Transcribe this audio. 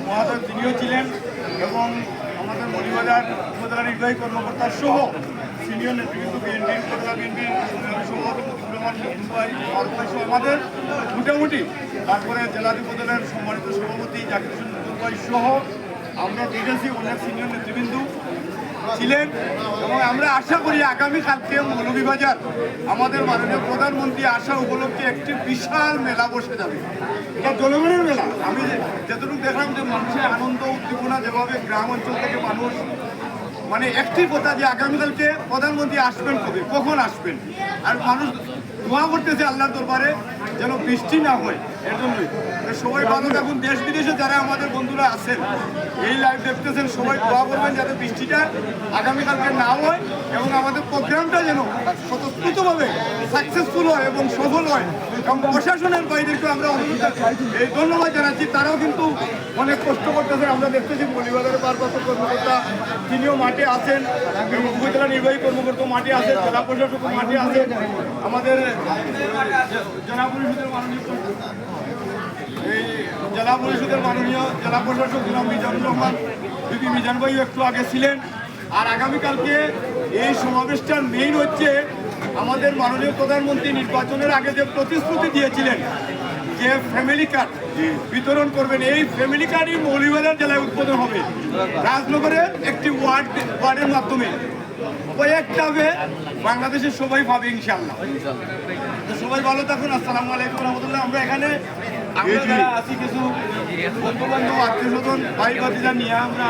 মহাদয় তিনিও ছিলেন এবং আমাদের মৌলভীবাজার উপজেলা নির্বাহী কর্মকর্তা সহ সিনিয়র নেতৃবৃন্দ বিএনপির উপজেলা বিএনপির সভাপতি সহ আমাদের মোটামুটি, তারপরে জেলাধি উপজেলার সম্মানিত সভাপতি জাকির হোসেন ভাই সহ আমরা দেখেছি অনেক সিনিয়র নেতৃবৃন্দ ছিলেন এবং আমরা আশা করি আগামীকালকে মৌলভীবাজার আমাদের মাননীয় প্রধানমন্ত্রী আসা উপলক্ষে একটি বিশাল মেলা বসে যাবে। এটা জনগণের মেলা। আমি যতটুকু দেখলাম যে মানুষের আনন্দ উদ্দীপনা, যেভাবে গ্রাম অঞ্চল থেকে মানুষ মানে একটি কথা যে আগামীকালকে প্রধানমন্ত্রী আসবেন, কখন আসবেন, আর মানুষ দোয়া করতেছে আল্লাহর দরবারে যেন বৃষ্টি না হয়। এর জন্যই সবাই ভালো থাকুন। দেশ বিদেশে যারা আমাদের বন্ধুরা আছেন এই লাইভ দেখতেছেন, সবাই দোয়া করবেন যাতে বৃষ্টিটা আগামীকালকে না হয় এবং আমাদের প্রোগ্রামটা যেন স্বতঃস্ফূর্তভাবে সাকসেসফুল হয় এবং সফল হয়। এবং প্রশাসনের বাইরেকেও আমরা এই ধন্যবাদ জানাচ্ছি, তারাও কিন্তু অনেক কষ্ট করতেছেন। আমরা দেখতেছি মৌলভীবাজারের ভারপ্রাপ্ত কর্মকর্তা তিনিও মাঠে আছেন, উপজেলা নির্বাহী কর্মকর্তা মাঠে আছেন, জেলা প্রশাসক মাঠে আছেন, আমাদের জেলা পরিষদের মাননীয় জেলা পরিষদের মাননীয় জেলা প্রশাসক মিজানুর রহমান বিপি মিজান ভাইও একটু আগে ছিলেন। আর আগামীকালকে এই সমাবেশটার মেইন হচ্ছে আমাদের মাননীয় প্রধানমন্ত্রী নির্বাচনের আগে যে প্রতিশ্রুতি দিয়েছিলেন যে ফ্যামিলি কার্ড বিতরণ করবেন, এই ফ্যামিলি কার্ডই মৌলভীবাজার জেলায় উদ্বোধন হবে রাজনগরের একটি ওয়ার্ডের মাধ্যমে। কয়েকটা বাংলাদেশের সবাই পাবে ইনশাআল্লাহ। সবাই ভালো থাকুন। আসসালামু আলাইকুম রহমতুল্লাহ। আমরা এখানে আমরা যারা আছি কিছু বন্ধু বান্ধব আত্মীয় স্বজন ভাই ভাতিজা নিয়ে আমরা